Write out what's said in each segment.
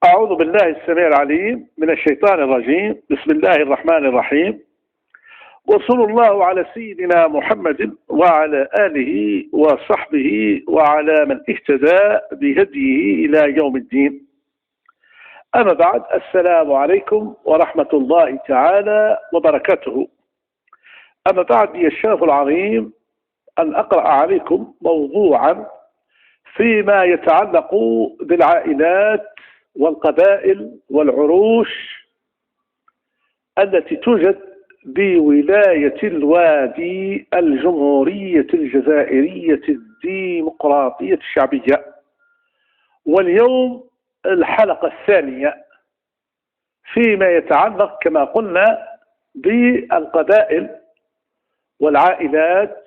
أعوذ بالله السميع العليم من الشيطان الرجيم. بسم الله الرحمن الرحيم، وصلى الله على سيدنا محمد وعلى آله وصحبه وعلى من اهتدى بهديه إلى يوم الدين. أما بعد، السلام عليكم ورحمة الله تعالى وبركاته. أما بعد، لي الشرف العظيم أن أقرأ عليكم موضوعا فيما يتعلق بالعائلات والقبائل والعروش التي توجد بولاية الوادي الجمهورية الجزائرية الديمقراطية الشعبية. واليوم الحلقة الثانية فيما يتعلق كما قلنا بالقبائل والعائلات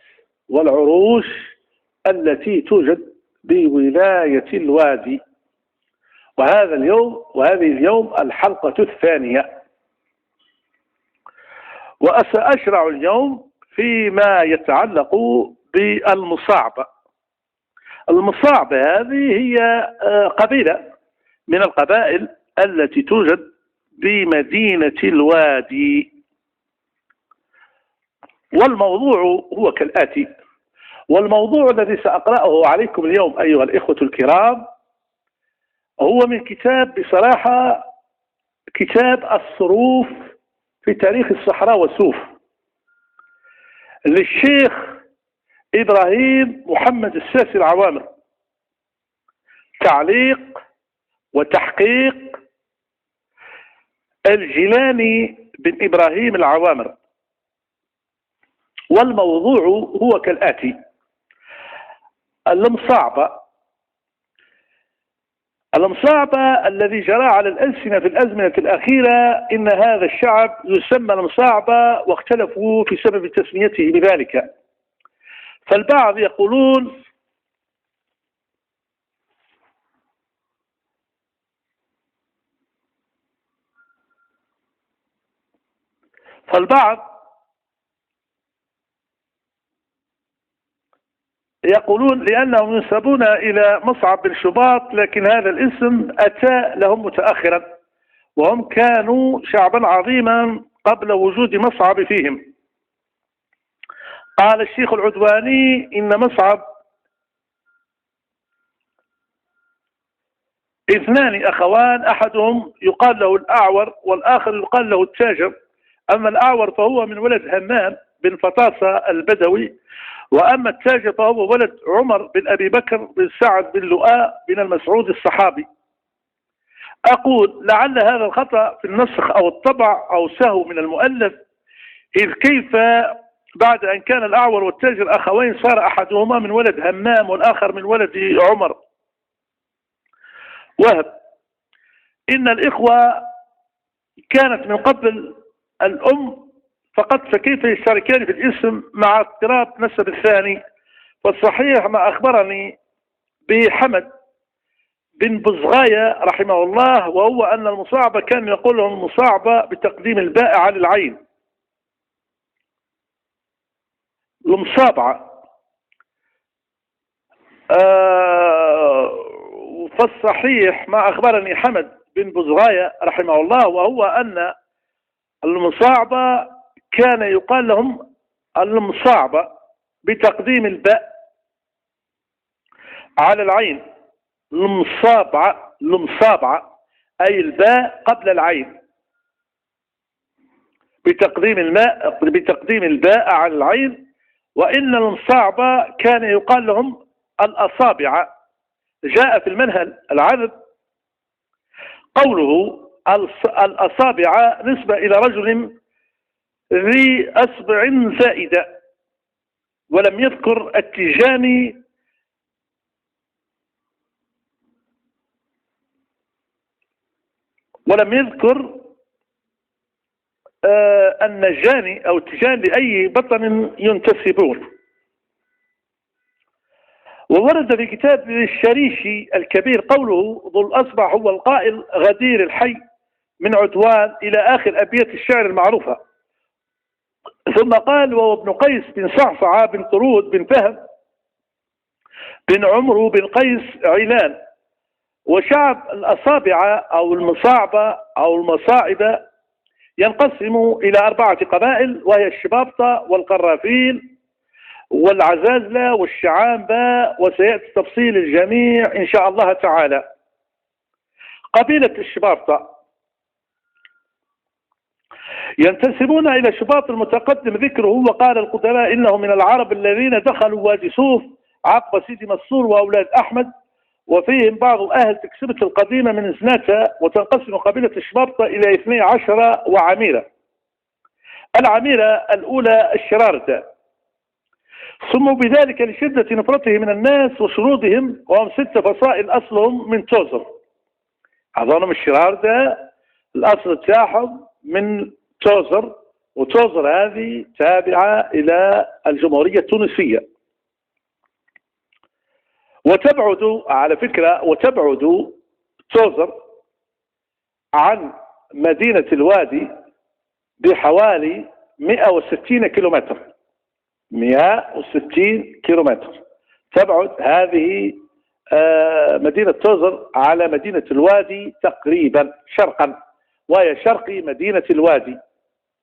والعروش التي توجد بولاية الوادي. وهذه اليوم الحلقة الثانية، وسأشرع اليوم فيما يتعلق بالمصاعبة. المصاعبة هذه هي قبيلة من القبائل التي توجد بمدينة الوادي. والموضوع هو كالآتي. والموضوع الذي سأقرأه عليكم اليوم أيها الإخوة الكرام هو من كتاب، بصراحة كتاب الصروف في تاريخ الصحراء والسوف للشيخ إبراهيم محمد الساسي العوامر، تعليق وتحقيق الجيلاني بن إبراهيم العوامر. والموضوع هو كالآتي: المصاعبة الذي جرى على الألسنة في الأزمنة الأخيرة، إن هذا الشعب يسمى المصاعبة، واختلفوا في سبب تسميته بذلك. فالبعض يقولون لأنهم ينسبون إلى مصعب بن شباط، لكن هذا الاسم أتى لهم متأخرا، وهم كانوا شعبا عظيما قبل وجود مصعب فيهم. قال الشيخ العدواني إن مصعب اثنان أخوان، أحدهم يقال له الأعور والآخر يقال له التاجر. أما الأعور فهو من ولد همام بن فطاسة البدوي، وأما التاجر فهو ولد عمر بن أبي بكر بن سعد بن لؤاء بن المسعود الصحابي. أقول لعل هذا الخطأ في النسخ أو الطبع أو سهو من المؤلف، إذ كيف بعد أن كان الأعور والتاجر أخوين صار أحدهما من ولد همام والآخر من ولد عمر وهب؟ إن الإخوة كانت من قبل الأم فقط، فكيف يشتركان في الاسم مع اضطراب نسب الثاني؟ فالصحيح ما أخبرني بحمد بن بزغاية رحمه الله، وهو أن المصاعبة كان يقول لهم المصاعبة بتقديم الباء على العين، المصابعة. فالصحيح ما أخبرني حمد بن بزغاية رحمه الله، وهو أن المصاعبة كان يقال لهم المصاعبة بتقديم الباء على العين، المصابعة أي الباء قبل العين، بتقديم الباء على العين. وإن المصاعبة كان يقال لهم الأصابع. جاء في المنهل العذب قوله الأصابع نسبة إلى رجل ذي أصبع زائدة، ولم يذكر التيجاني ولم يذكر النجاني أو التيجاني لأي بطن ينتسبون. وورد في كتاب الشريشي الكبير قوله ذو الأصبع هو القائل غدير الحي من عدوان إلى آخر أبيات الشعر المعروفة. ثم قال وهو ابن قيس بن صعصعة بن طرود بن فهد بن عمرو بن قيس علان، وشعب الأصابع أو المصاعبة أو المصاعبة ينقسم إلى 4 قبائل، وهي الشبابطة والقرافين والعزازلة والشعامبة، وسيأتي تفصيل الجميع إن شاء الله تعالى. قبيلة الشبابطة ينتسبون إلى شباط المتقدم ذكره، وقال القدماء إنهم من العرب الذين دخلوا وادي صوف عقب سيدي منصور وأولاد أحمد، وفيهم بعض أهل تكسبة القديمة من زناتة. وتنقسم قبيلة الشبابطة إلى 12 وعميرة. العميرة الأولى الشراردة، سموا بذلك لشدة نفرتهم من الناس وشرودهم، وهم 6 فصائل أصلهم من توزر. أظنهم الشراردة الأصل تاعهم من توزر، وتوزر هذه تابعة إلى الجمهورية التونسية. وتبعد على فكرة، وتبعد توزر عن مدينة الوادي بحوالي 160 كيلومتر. 160 كيلومتر تبعد هذه مدينة توزر على مدينة الوادي تقريبا شرقا، وهي شرقي مدينة الوادي،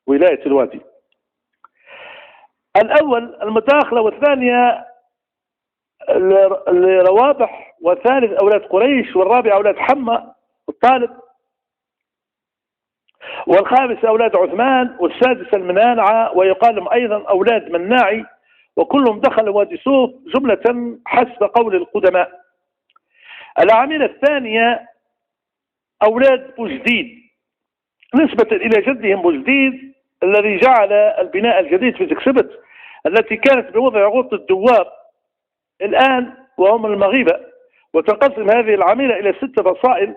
ولاية الوادي. الأول المداخلة، والثانية لروابح، والثالث أولاد قريش، والرابع أولاد حمى الطالب، والخامس أولاد عثمان، والسادس المنانعة، ويقال لهم أيضا أولاد مناعي، وكلهم دخلوا وادي صوف جملة حسب قول القدماء. العاملة الثانية أولاد بوجديد، نسبة إلى جدهم بوجديد الذي جعل البناء الجديد في تكسبت التي كانت بوضع غوط الدواب الآن وهم المغيبة. وتنقسم هذه العاملة إلى 6 فصائل،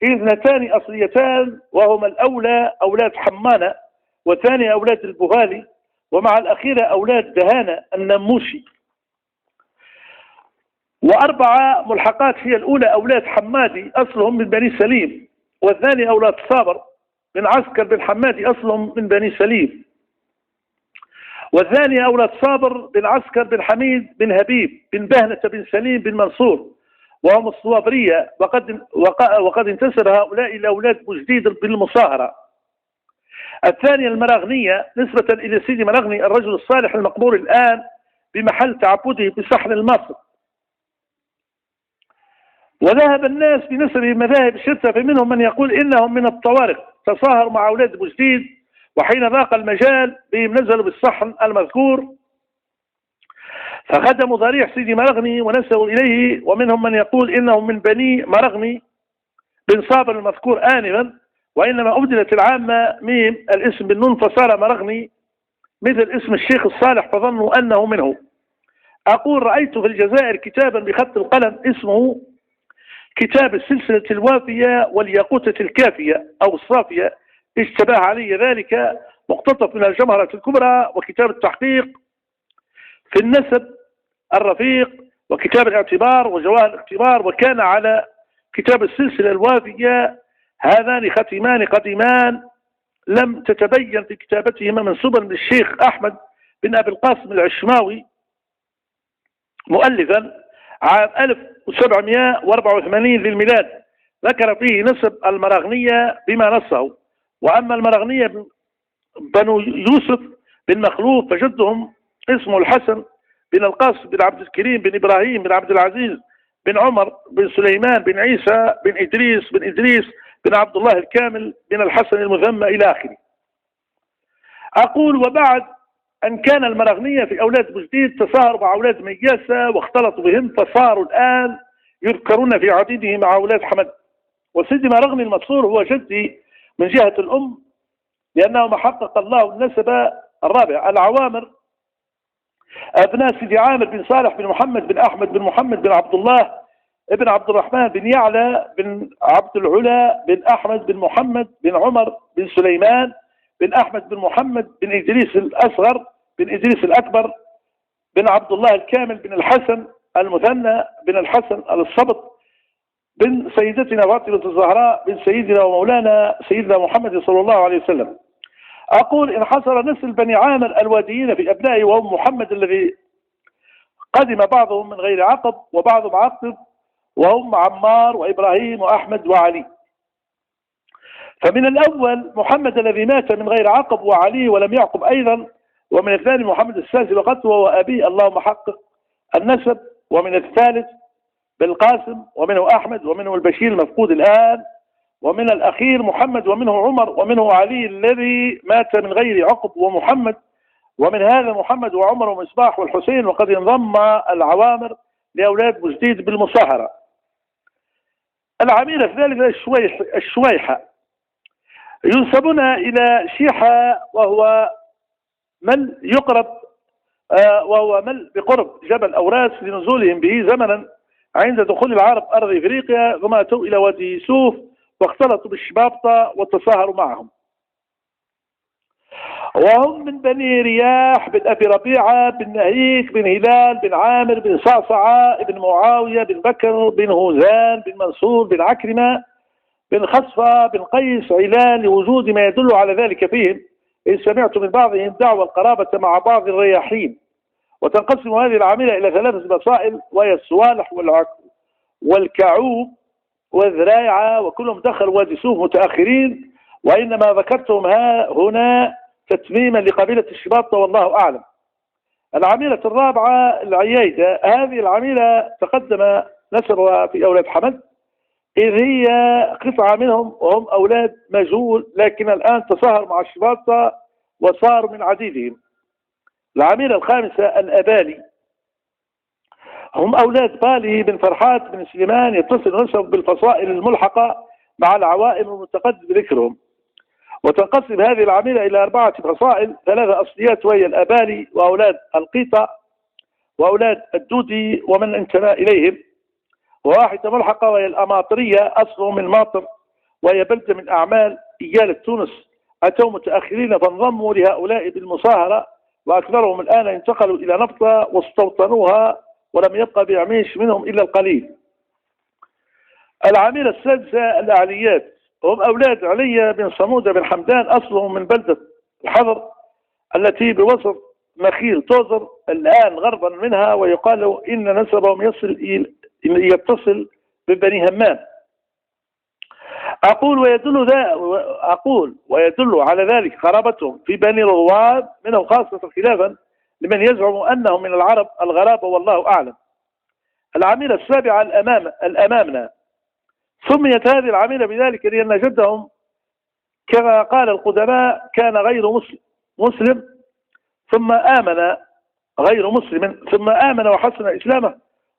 2 أصليتان، وهما الأولى أولاد حمانة، والثانية أولاد البغالي، ومع الأخيرة أولاد دهانة النموشي. و4 ملحقات، هي الأولى أولاد حمادي أصلهم من بني سليم، والثاني أولاد صابر بن عسكر بن حمادي أصلهم من بني سليم، والثاني أولاد صابر بن عسكر بن حميد بن هبيب بن بهنة بن سليم بن منصور، وهم الصوابرية. وقد انتسب هؤلاء إلى أولاد بوجديد بالمصاهرة. الثانية المراغنية، نسبة إلى سيدي مراغني الرجل الصالح المقبور الآن بمحل تعبده بسحن المصر. وذهب الناس بنسبهم مذاهب شتى، فمنهم من يقول إنهم من الطوارق تصاهروا مع أولاد بوجديد، وحين ضاق المجال بهم نزلوا بالصحن المذكور فخدموا ضريح سيدي مرغني ونسبوا إليه. ومنهم من يقول إنهم من بني مرغني بن صابر المذكور آنفا، وإنما أبدلت العامة ميم الاسم بالنون فصار مرغني مثل اسم الشيخ الصالح فظنوا أنه منه. أقول رأيت في الجزائر كتابا بخط القلم اسمه كتاب السلسلة الوافية والياقوتة الكافية أو الصافية، اشتبه علي ذلك، مقتطف من الجمهرة الكبرى، وكتاب التحقيق في النسب الرفيق، وكتاب الاعتبار وجواهر الاعتبار، وكان على كتاب السلسلة الوافية هذان ختمان قديمان لم تتبين في كتابتهما منسوبا للشيخ أحمد بن أبي القاسم العشماوي مؤلفا عام 1784 للميلاد، ذكر فيه نسب المراغنية بما نصه. وأما المراغنية بنو يوسف بن مخلوف فجدهم اسمه الحسن بن القاسم بن عبد الكريم بن إبراهيم بن عبد العزيز بن عمر بن سليمان بن عيسى بن إدريس بن عبد الله الكامل بن الحسن المذمى إلى آخره. أقول وبعد أن كان المراغنية في أولاد بوجديد تصاهروا مع أولاد مياسة واختلطوا بهم، فصاروا الآن يذكرون في عديده مع أولاد حمد. وسيدي مراغني المنصور هو جدي من جهة الأم، لأنه ما حقق الله النسب الرابع. العوامر أبناء سيدي عامر بن صالح بن محمد بن أحمد بن محمد بن عبد الله ابن عبد الرحمن بن يعلى بن عبد العلا بن أحمد بن محمد بن عمر بن سليمان بن أحمد بن محمد بن إدريس الأصغر بن إدريس الأكبر بن عبد الله الكامل بن الحسن المثنى بن الحسن الصبط بن سيدتنا فاطمة الزهراء بن سيدنا ومولانا سيدنا محمد صلى الله عليه وسلم. أقول انحصر نسل بني عامر الواديين في أبنائه، وهم محمد الذي قدم بعضهم من غير عقب وبعضهم عقب، وهم عمار وإبراهيم وأحمد وعلي. فمن الأول محمد الذي مات من غير عقب وعلي ولم يعقب أيضا، ومن الثاني محمد السادس وقت وهو أبي اللهم حقق النسب، ومن الثالث بالقاسم، ومنه أحمد، ومنه البشير المفقود الآن، ومن الأخير محمد، ومنه عمر، ومنه علي الذي مات من غير عقب ومحمد، ومن هذا محمد وعمر ومصباح والحسين، وقد انضم العوامر لأولاد مجديد بالمصاهرة. العميل الثالث الشويحة ينسبون إلى شيحة وهو مل يقرب وهو مل بقرب جبل أوراس لنزولهم به زمنا عند دخول العرب أرض إفريقيا، ثم أتوا إلى وادي يوسف واختلطوا بالشبابطة وتصاهروا معهم. وهم من بني رياح بن أبي ربيعة بن نهيك بن هلال بن عامر بن صعصعة بن معاوية بن بكر بن هوزان بن منصور بن عكرمة بن خصفة بن قيس علان، لوجود ما يدل على ذلك فيهم، إن سمعت من بعضهم دعوى القرابة مع بعض الرياحين. وتنقسم هذه العاملة إلى 3 فصائل، وهي الصوالح والكعوب والذرايعة، وكلهم دخلوا وادي سوف متأخرين، وإنما ذكرتهم هنا تتميما لقبيلة الشباطة والله أعلم. العميلة الرابعة العيايدة، هذه العميلة تقدم نسبها في أولاد حمد، إذ هي قطعة منهم وهم أولاد مجهول، لكن الآن تصاهروا مع الشباطة وصاروا من عديدهم. العميلة الخامسة الأبالي، هم أولاد بالي بن فرحات بن سليمان، يتصل نسب بالفصائل الملحقة مع العوائم المتقدم ذكرهم. وتنقسم هذه العميلة إلى 4 فصائل، 3 أصليات وهي الأبالي وأولاد القيطة وأولاد الدودي ومن انتمى إليهم، و1 ملحقة وهي الأماطرية، أصلهم من ماطر وهي بلدة من أعمال إيالة تونس، أتوا متأخرين فانضموا لهؤلاء بالمصاهرة، وأكثرهم الآن انتقلوا إلى نفطة واستوطنوها، ولم يبقى بعميش منهم إلا القليل. العميلة السادسة الأعليات، هم أولاد علي بن صمودة بن حمدان، أصلهم من بلدة الحضر التي بوسط مخيل توزر الآن غربا منها، ويقال إن نسبهم يتصل ببني همام. أقول ويدل على ذلك قرابتهم في بني رواد منهم، خاصة خلافا لمن يزعم أنهم من العرب الغرابة والله أعلم. العميلة السابعة الأمامنا، سميت هذه العميلة بذلك لأن جدهم كما قال القدماء كان غير مسلم ثم آمن غير مسلم ثم آمن وحسن إسلامه،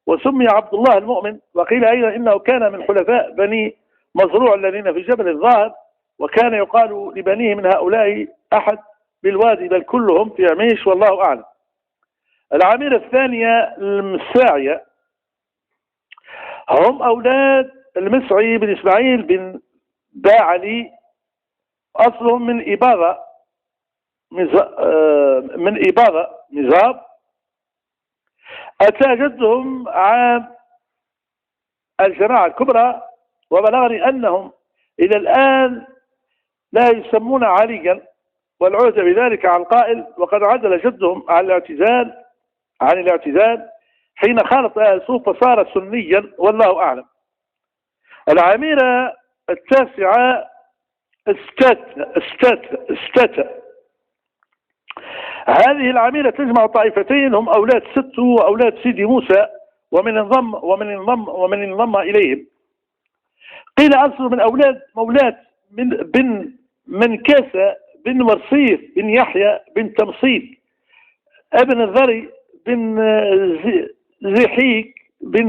وسمي عبد الله المؤمن. وقيل أيضا إنه كان من حلفاء بني مزروع الذين في جبل الظاهر، وكان يقال لبنيه من هؤلاء أحد بالوادي، بل كلهم في عميش والله أعلم. العميلة الثانية المساعية، هم أولاد المسعي بن إسماعيل بن باعلي، أصلهم من إباضة مزاب. أتى جدهم عام الجماعة الكبرى، وبلغني أنهم إلى الآن لا يسمون عليا، والعهد بذلك عن القائل، وقد عدل جدهم عن الاعتزال حين خالط أهل سوف فصار سنيا والله أعلم. العميرة التاسعة استاتا، هذه العميلة تجمع طائفتين، هم أولاد ست وأولاد سيدي موسى، ومن انضم إليهم. قيل أصل من مولات بن منكاسة بن مرصيف بن يحيى بن تمصيد ابن الذري بن زحيك بن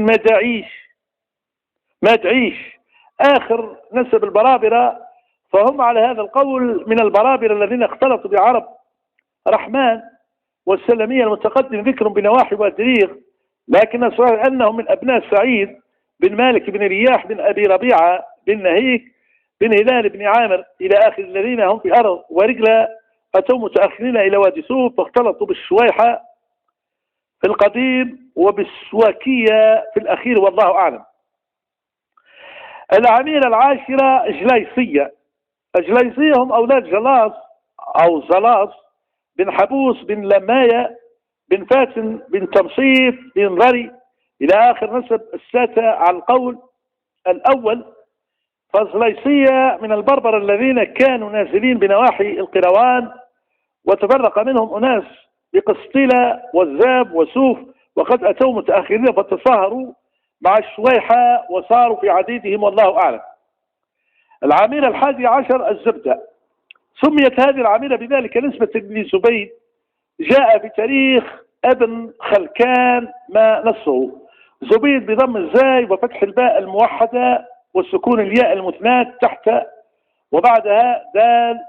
مدعيش آخر نسب البرابرة، فهم على هذا القول من البرابرة الذين اختلطوا بعرب رحمن والسلمية المتقدم ذكرهم بنواحي وادريغ، لكن الصحيح أنهم من أبناء سعيد بن مالك بن رياح بن أبي ربيعة بن نهيك بن هلال بن عامر إلى آخر الذين هم في أرض ورجلة، أتوا متأخرين إلى وادي سوف فاختلطوا بالشويحة في القديم وبالسواكية في الأخير والله أعلم. العميلة العاشرة أجليصية، هم أولاد جلاص أو زلاص بن حبوس بن لماية بن فاتن بن تمصيف بن ضري إلى آخر نسب الساتة على القول الأول. فالصليصية من البربر الذين كانوا نازلين بنواحي القيروان، وتفرق منهم أناس بقسطيلة والذاب وسوف، وقد أتوا متأخرين فتصاهروا مع الشويحة وصاروا في عديدهم والله أعلم. العاملة 11 الزبدة. سميت هذه العاملة بذلك نسبة لزبيد، جاء في تاريخ ابن خلكان ما نصه زبيد بضم الزاي وفتح الباء الموحدة والسكون الياء المثنات تحت، وبعدها دال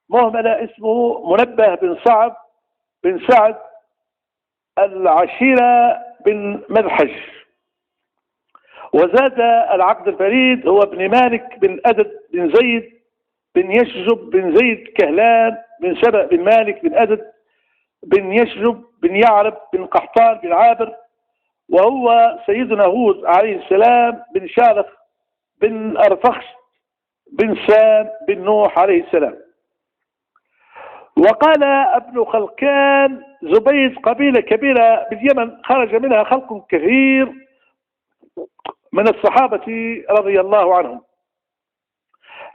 مهملة، اسمه منبه بن صعب بن سعد العشيرة بن مذحج. وزاد العقد الفريد هو ابن مالك بن أدد بن زيد بن يشجب بن زيد كهلان بن سبأ بن مالك بن أدد بن يشجب بن يعرب بن قحطان بن عابر، وهو سيدنا هود عليه السلام بن شالخ بن أرفخش بن سام بن نوح عليه السلام. وقال ابن خلكان زبيد قبيلة كبيرة باليمن خرج منها خلق كثير من الصحابة رضي الله عنهم.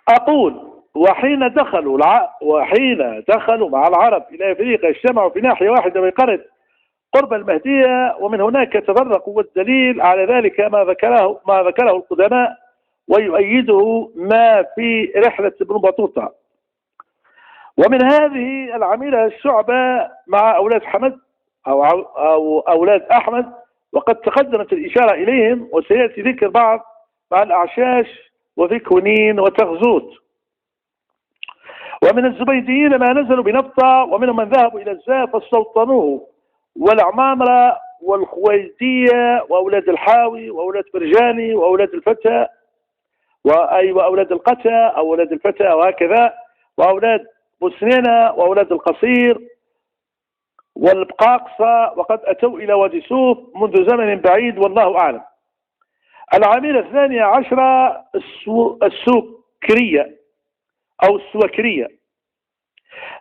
أقول وحين دخلوا مع العرب إلى أفريقيا اجتمعوا في ناحية واحدة بقرية قرب المهدية، ومن هناك تفرقوا، والدليل على ذلك ما ذكره القدماء، ويؤيده ما في رحلة ابن بطوطة. ومن هذه العميلة الشعبة مع أولاد حمد أو أولاد أحمد، وقد تقدمت الإشارة إليهم، وسيأتي ذكر بعض مع الأعشاش وذكونين وتغزوت. ومن الزبيديين ما نزلوا بنبطة، ومنهم من ذهبوا إلى الزاف فاستوطنوه، والعمامرة والخويدية وأولاد الحاوي وأولاد فرجاني وأولاد الفتى وأولاد القتى أو أولاد الفتى وهكذا، وأولاد بسنينة وأولاد القصير والبقاقصة، وقد أتوا إلى وادي سوف منذ زمن بعيد والله أعلم. العاملة 12 السوكرية أو السوكرية.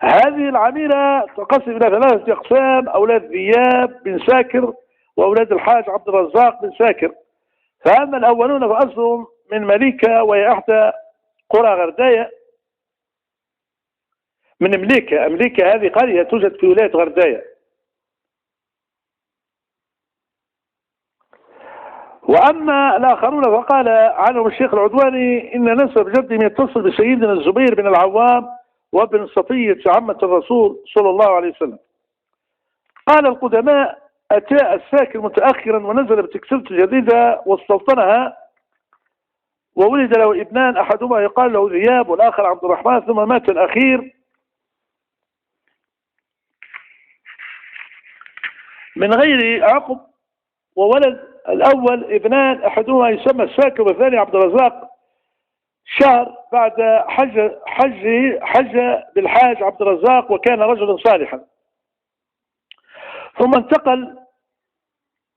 هذه العميلة تنقسم إلى 3 أقسام: أولاد ذياب بن ساكر وأولاد الحاج عبد الرزاق بن ساكر. فأما الأولون فأصلهم من مليكة، وهي إحدى قرى غرداية من مليكة. أمليكة هذه قرية توجد في ولاية غرداية. وأما الآخرون فقال عنهم الشيخ العدواني إن نسب جدهم يتصل بسيدنا الزبير بن العوام وابن صفية عمة الرسول صلى الله عليه وسلم. قال القدماء أتى الساكر متأخرا ونزل بتكسرة جديدة واستوطنها، وولد له ابنان، أحدهما يقال له ذياب والآخر عبد الرحمن، ثم مات الأخير من غير عقب، وولد الأول ابنان، أحدهما يسمى الساكر والثاني عبد الرزاق. شهر بعد حج بالحاج عبد الرزاق، وكان رجلا صالحا. ثم انتقل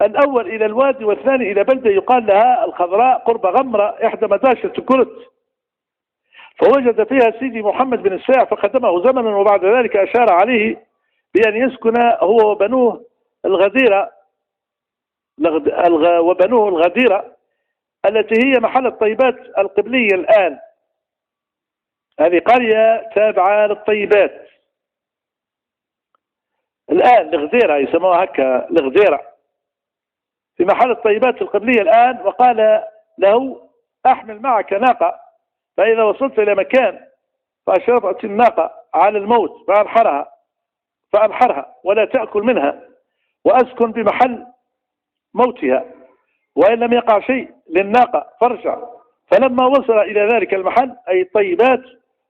الأول إلى الوادي والثاني إلى بلدة يقال لها الخضراء قرب غمرة إحدى مداشة كرت، فوجد فيها سيدي محمد بن الساع فخدمه زمنا، وبعد ذلك أشار عليه بأن يسكن هو وبنوه الغديرة التي هي محل الطيبات القبلية الآن. هذه قرية تابعة للطيبات الآن، الغديرة يسموها هكا، الغديرة في محل الطيبات القبلية الآن. وقال له أحمل معك ناقة، فإذا وصلت إلى مكان فأشرفت الناقة على الموت فأنحرها ولا تأكل منها، وأسكن بمحل موتها، وإن لم يقع شيء للناقة فارجع. فلما وصل إلى ذلك المحل أي الطيبات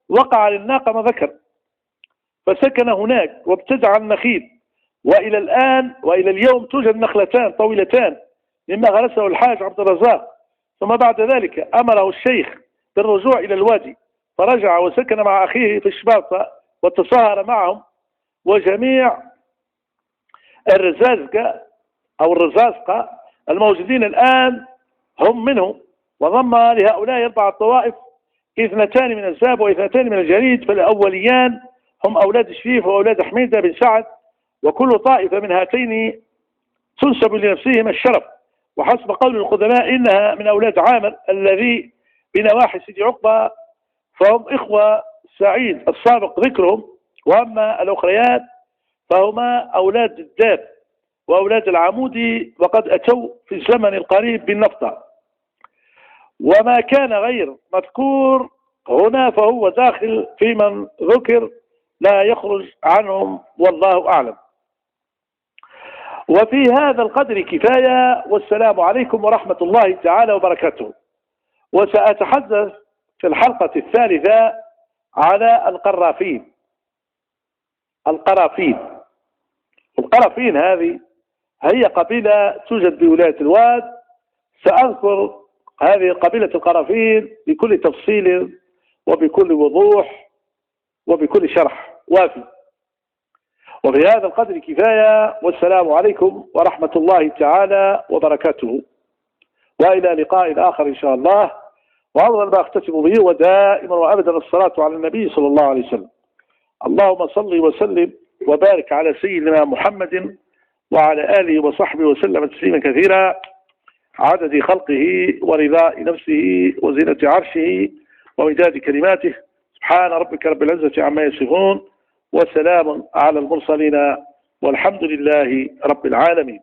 وقع للناقة ما ذكر، فسكن هناك وابتدع النخيل، وإلى الآن وإلى اليوم توجد نخلتان طويلتان مما غرسه الحاج عبد الرزاق. ثم بعد ذلك أمره الشيخ بالرجوع إلى الوادي، فرجع وسكن مع أخيه في الشباطة وتصاهر معهم، وجميع الرزازقة الموجودين الآن هم منه. وضم لهؤلاء 4 طوائف، 2 من الزاب و2 من الجريد، فالأوليان هم أولاد شريف وأولاد حميدة بن سعد، وكل طائفة من هاتين تنسب لنفسهم الشرف، وحسب قول القدماء إنها من أولاد عامر الذي بنواحي سيدي عقبة، فهم إخوة سعيد السابق ذكرهم، وأما الأخريات فهما أولاد الداب وأولاد العمودي، وقد أتوا في الزمن القريب بالنفطة. وما كان غير مذكور هنا فهو داخل في من ذكر، لا يخرج عنهم، والله أعلم. وفي هذا القدر كفاية، والسلام عليكم ورحمة الله تعالى وبركاته. وسأتحدث في الحلقة الثالثة على القرافين. القرافين هذه هي قبيلة توجد بولاية الواد. سأذكر هذه قبيلة القرافين بكل تفصيل وبكل وضوح وبكل شرح وافي. وفي هذا القدر كفاية، والسلام عليكم ورحمة الله تعالى وبركاته، وإلى لقاء آخر إن شاء الله. وأفضل ما أختتم به ودائما وأبدا الصلاة على النبي صلى الله عليه وسلم. اللهم صل وسلم وبارك على سيدنا محمد وعلى آله وصحبه وسلم تسليما كثيرا، عدد خلقه ورضاء نفسه وزنة عرشه ومداد كلماته. سبحان ربك رب العزة عما يصفون، وسلام على المرسلين، والحمد لله رب العالمين.